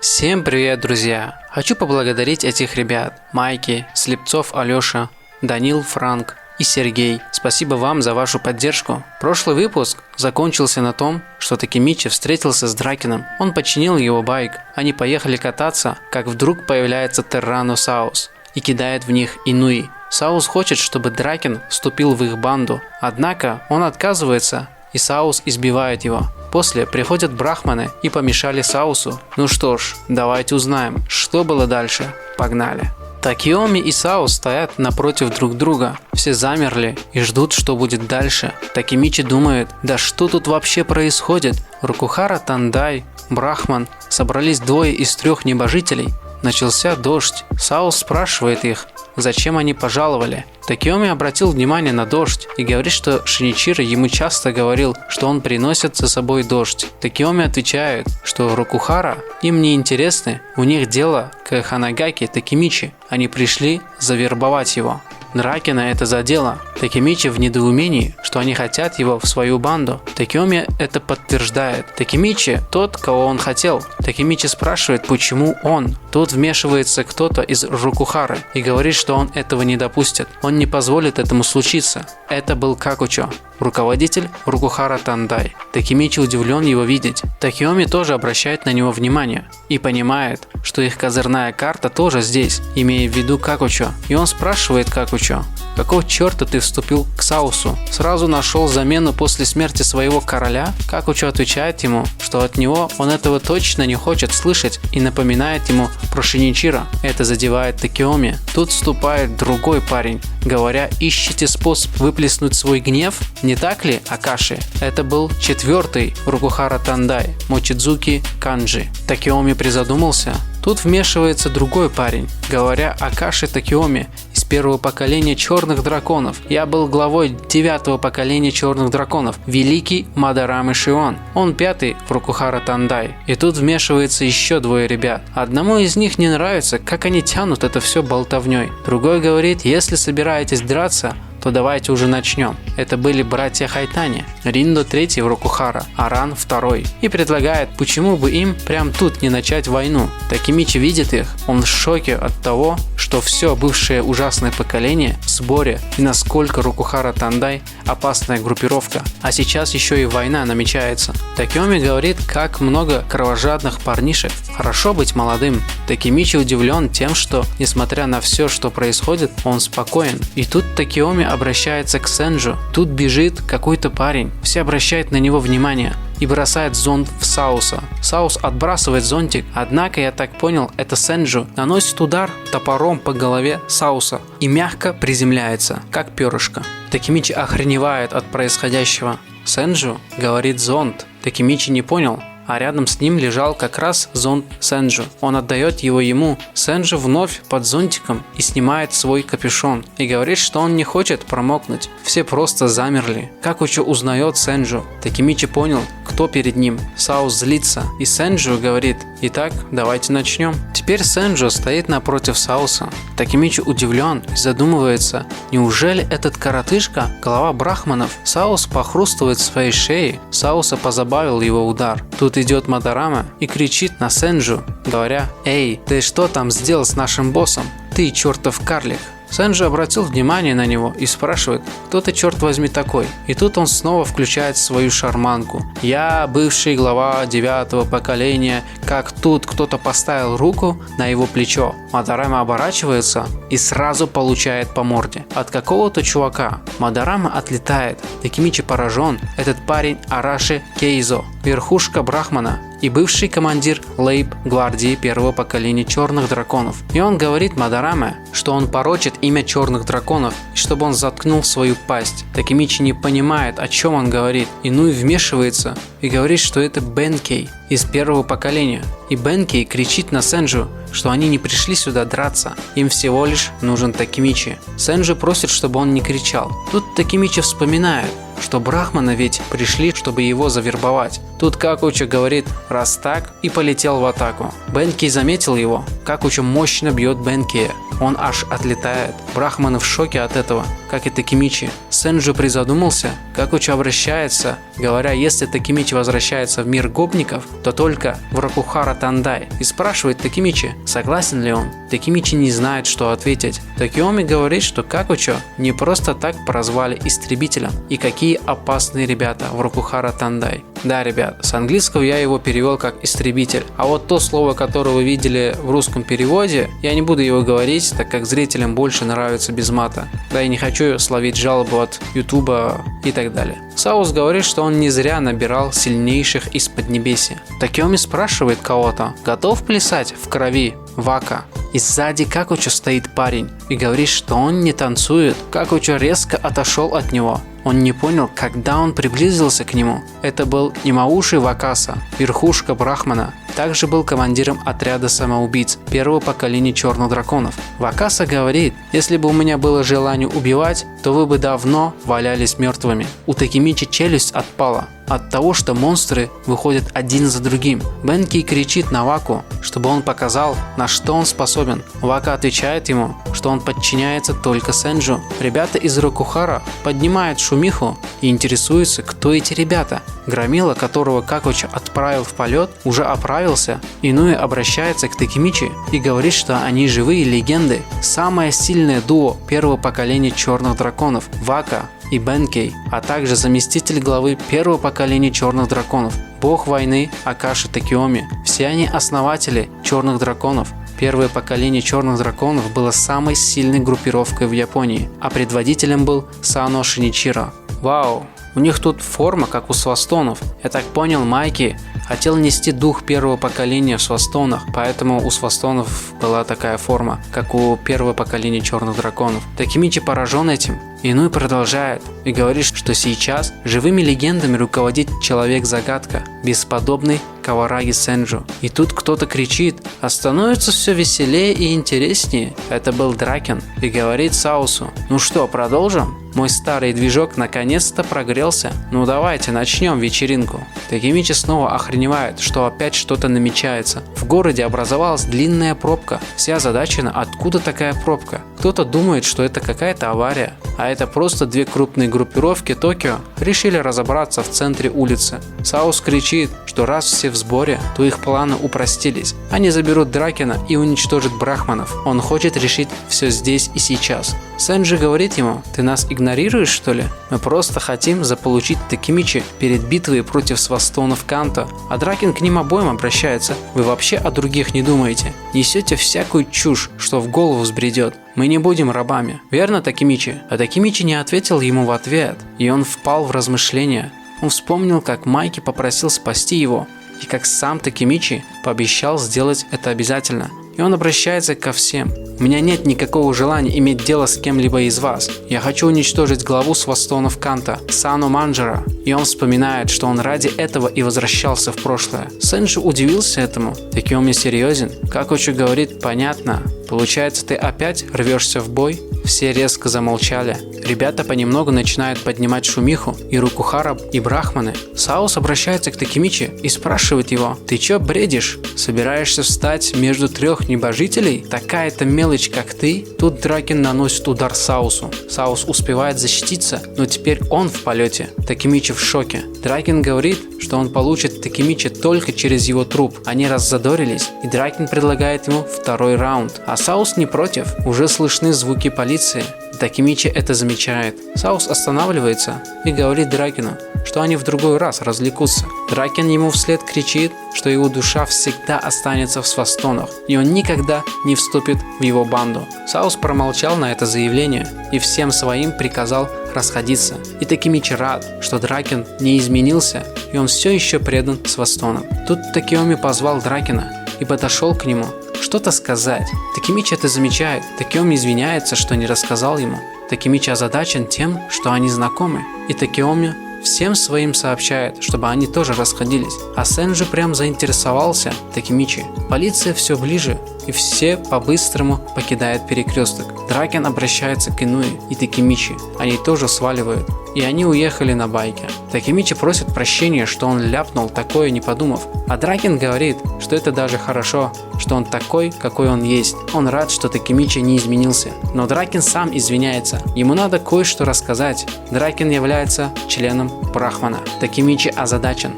Всем привет, друзья! Хочу поблагодарить этих ребят: Майки, Слепцов Алёша, Данил, Франк и Сергей. Спасибо вам за вашу поддержку. Прошлый выпуск закончился на том, что Такемичи встретился с Дракеном. Он починил его байк. Они поехали кататься, как вдруг появляется Тиранносаус и кидает в них Инуи. Саус хочет, чтобы Дракен вступил в их банду, однако он отказывается, и Саус избивает его. После приходят брахманы и помешали Саусу. Ну что ж, давайте узнаем, что было дальше. Погнали. Такеоми и Саус стоят напротив друг друга. Все замерли и ждут, что будет дальше. Такемичи думает: да что тут вообще происходит? Рокухара Тандай, Брахман, собрались двое из трех небожителей. Начался дождь. Саус спрашивает их, зачем они пожаловали. Такеоми обратил внимание на дождь и говорит, что Шиничиро ему часто говорил, что он приносит за собой дождь. Такеоми отвечает, что Рокухара им не интересны, у них дело к Ханагаки Такемичи, они пришли завербовать его. Дракена это задело. Такемичи в недоумении, что они хотят его в свою банду. Такеоми это подтверждает. Такемичи тот, кого он хотел. Такемичи спрашивает, почему он. Тут вмешивается кто-то из Рокухары и говорит, что он этого не допустит. Он не позволит этому случиться. Это был Какучо, руководитель Рокухара Тандай. Такемичи удивлен его видеть. Такеоми тоже обращает на него внимание и понимает, что их козырная карта тоже здесь, имея в виду Какучо. И он спрашивает Какучо: какого черта ты вступил к Саусу? Сразу нашел замену после смерти своего короля? Какучо отвечает ему, что от него он этого точно не хочет слышать и напоминает ему про Шиничиро. Это задевает Такеоми. Тут вступает другой парень, говоря: ищите способ выплеснуть свой гнев? Не так ли, Акаши? Это был четвертый Рокухара Тандай, Мочидзуки Канджи. Такеоми призадумался. Тут вмешивается другой парень, говоря Акаши Такеоми из первого поколения черных драконов. Я был главой 9-го поколения черных драконов, великий Мадараме Шион. Он пятый в Рокухара Тандай. И тут вмешивается еще двое ребят. Одному из них не нравится, как они тянут это все болтовней. Другой говорит: если собираетесь драться, то давайте уже начнем. Это были братья Хайтани. Риндо третий в Рокухара, Аран второй. И предлагает, почему бы им прям тут не начать войну. Такемичи видит их. Он в шоке от того, что все бывшее ужасное поколение в сборе и насколько Рокухара Тандай опасная группировка. А сейчас еще и война намечается. Такеоми говорит, как много кровожадных парнишек. Хорошо быть молодым. Такемичи удивлен тем, что, несмотря на все, что происходит, он спокоен. И тут Такеоми обращается к Сенджу. Тут бежит какой-то парень. Все обращают на него внимание и бросает зонт в Сауса. Саус отбрасывает зонтик, однако, я так понял, это Сенджу наносит удар топором по голове Сауса и мягко приземляется, как перышко. Такемичи охреневает от происходящего. Сенджу говорит зонт. Такемичи не понял, а рядом с ним лежал как раз зонт Сенджу. Он отдает его ему. Сенджу вновь под зонтиком и снимает свой капюшон и говорит, что он не хочет промокнуть. Все просто замерли. Какучо узнает Сенджу. Такемичи понял, кто перед ним. Саус злится, и Сенджу говорит: итак, давайте начнем. Теперь Сенджу стоит напротив Сауса. Такемичи удивлен и задумывается, неужели этот коротышка глава брахманов? Саус похрустывает в своей шее. Сауса позабавил его удар. Тут идет Мадараме и кричит на Сенджу, говоря: эй, ты что там сделал с нашим боссом? Ты чертов карлик. Сенджу обратил внимание на него и спрашивает: кто ты, черт возьми, такой? И тут он снова включает свою шарманку. Я бывший глава 9-го поколения. Как тут кто-то поставил руку на его плечо. Мадараме оборачивается и сразу получает по морде от какого-то чувака. Мадараме отлетает. Такемичи поражен. Этот парень Араши Кейзо, верхушка брахмана и бывший командир лейб-гвардии первого поколения черных драконов. И он говорит Мадараме, что он порочит имя черных драконов и чтобы он заткнул свою пасть. Такемичи не понимает, о чем он говорит. Инуи вмешивается и говорит, что это Бенкей из первого поколения. И Бенкей кричит на Сенджу, что они не пришли сюда драться, им всего лишь нужен Такемичи. Сенджу просит, чтобы он не кричал. Тут Такемичи вспоминает, что брахманы ведь пришли, чтобы его завербовать. Тут Какучо говорит: раз так, и полетел в атаку. Бенкей заметил его. Какучо мощно бьет Бенкея. он аж отлетает. Брахманы в шоке от этого, как и Такемичи. Сенджу призадумался, как Учи обращается, говоря, если Такемичи возвращается в мир гопников, то только в Рокухара Тандай, и спрашивает Такемичи, согласен ли он. Такемичи не знает, что ответить. Такеоми говорит, что Какучо не просто так прозвали истребителем, и какие опасные ребята в Рокухара Тандай. Да, ребят, с английского я его перевел как истребитель, а вот то слово, которое вы видели в русском переводе, я не буду его говорить, так как зрителям больше нравится без мата. Да и не хочу словить жалобу от ютуба и так далее. Саус говорит, что он не зря набирал сильнейших из Поднебесья. Такеоми спрашивает кого-то, готов плясать в крови Вака? И сзади Какучо стоит парень и говорит, что он не танцует. Какучо резко отошел от него. Он не понял, когда он приблизился к нему. Это был Нимауши Вакаса, верхушка Брахмана. Также был командиром отряда самоубийц первого поколения черных драконов. Вакаса говорит, если бы у меня было желание убивать, то вы бы давно валялись мертвыми. У Такемичи челюсть отпала от того, что монстры выходят один за другим. Бенки кричит на Ваку, чтобы он показал, на что он способен. Вака отвечает ему, что он подчиняется только Сенджу. Ребята из Рокухара поднимают шумиху и интересуются, кто эти ребята. Громила, которого Какучо отправил в полет, уже оправился. Инуи обращается к Такемичи и говорит, что они живые легенды. Самое сильное дуо первого поколения черных драконов – Вака и Бенкей, а также заместитель главы первого поколения черных драконов, бог войны Акаши Такеоми. Все они основатели черных драконов. Первое поколение черных драконов было самой сильной группировкой в Японии, а предводителем был Сано Шиничиро. Вау! У них тут форма, как у свастонов. Я так понял, Майки хотел нести дух первого поколения в свастонах, поэтому у свастонов была такая форма, как у первого поколения черных драконов. Такемичи поражен этим. Инуи продолжает и говорит, что сейчас живыми легендами руководит человек-загадка, бесподобный Кавараги Сенджу. И тут кто-то кричит, а становится все веселее и интереснее. Это был Дракен и говорит Саусу, ну что, продолжим? Мой старый движок наконец-то прогрелся. Ну давайте начнем вечеринку. Такемичи снова охреневает, что опять что-то намечается. В городе образовалась длинная пробка. Вся озадачена, откуда такая пробка. Кто-то думает, что это какая-то авария, а это просто две крупные группировки Токио решили разобраться в центре улицы. Саус кричит, что раз все в сборе, то их планы упростились. Они заберут Дракена и уничтожат Брахманов. Он хочет решить все здесь и сейчас. Сенджи говорит ему, ты нас игнорируешь, что ли? Мы просто хотим заполучить Такемичи перед битвой против свастонов Канто. А Дракен к ним обоим обращается. Вы вообще о других не думаете. Несете всякую чушь, что в голову взбредет. Мы не будем рабами. Верно, Такемичи? А Такемичи не ответил ему в ответ. И он впал в размышления. Он вспомнил, как Майки попросил спасти его. И как сам Такемичи пообещал сделать это обязательно. И он обращается ко всем. У меня нет никакого желания иметь дело с кем-либо из вас. Я хочу уничтожить главу свастонов Канто, Сано Манджера. И он вспоминает, что он ради этого и возвращался в прошлое. Сенджи удивился этому. Такеоми серьезен. Какучо говорит, понятно. Получается, ты опять рвешься в бой? Все резко замолчали. Ребята понемногу начинают поднимать шумиху, и Рокухара, и Брахманы. Саус обращается к Такемичи и спрашивает его, ты чё бредишь? Собираешься встать между трех небожителей? Такая-то мелочь, как ты? Тут Дракен наносит удар Саусу. Саус успевает защититься, но теперь он в полете. Такемичи в шоке. Дракен говорит, что он получит Такемичи только через его труп. Они раззадорились, и Дракен предлагает ему второй раунд. А Саус не против. Уже слышны звуки полиции. Такемичи это замечает. Саус останавливается и говорит Дракену, что они в другой раз развлекутся. Дракен ему вслед кричит, что его душа всегда останется в свастонах, и он никогда не вступит в его банду. Саус промолчал на это заявление и всем своим приказал расходиться. И Такемичи рад, что Дракен не изменился, и он все еще предан свастонам. Тут Такеоми позвал Дракена и подошел к нему. Что-то сказать. Такемичи это замечает. Такеоми извиняется, что не рассказал ему. Такемичи озадачен тем, что они знакомы. И Такеоми всем своим сообщает, чтобы они тоже расходились. А Сенджи прям заинтересовался Такемичи. Полиция все ближе, и все по-быстрому покидает перекресток. Дракен обращается к Инуи и Такемичи, они тоже сваливают, и они уехали на байке. Такемичи просит прощения, что он ляпнул такое не подумав, а Дракен говорит, что это даже хорошо, что он такой, какой он есть. Он рад, что Такемичи не изменился, но Дракен сам извиняется, ему надо кое-что рассказать. Дракен является членом Брахмана. Такемичи озадачен.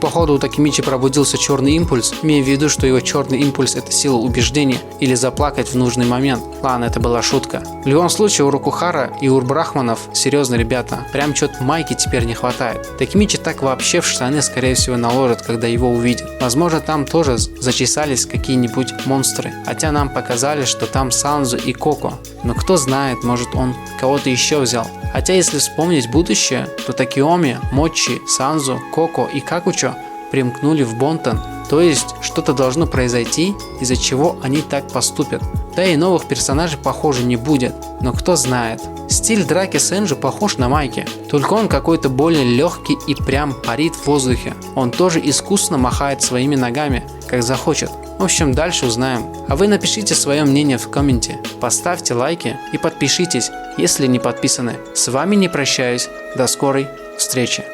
Походу у Такемичи пробудился черный импульс, имея в виду, что его черный импульс — это сила убеждения или заплакать в нужный момент. Ладно, это была шутка. В любом случае у Рокухара и у Брахманов серьезно, ребята, прям что-то майки теперь не хватает. Такемичи так вообще в штаны скорее всего наложит, когда его увидят. Возможно, там тоже зачесались какие-нибудь монстры, хотя нам показали, что там Санзу и Коко. Но кто знает, может он кого-то еще взял. Хотя если вспомнить будущее, то Такеоми, Мочи, Санзу, Коко и Какучо примкнули в Бонтан, то есть что-то должно произойти, из-за чего они так поступят. Да и новых персонажей похоже не будет, но кто знает. Стиль драки Сенджи похож на Майки, только он какой-то более легкий и прям парит в воздухе. Он тоже искусно махает своими ногами, как захочет. В общем, дальше узнаем. А вы напишите свое мнение в комменте, поставьте лайки и подпишитесь, если не подписаны. С вами не прощаюсь, до скорой встречи.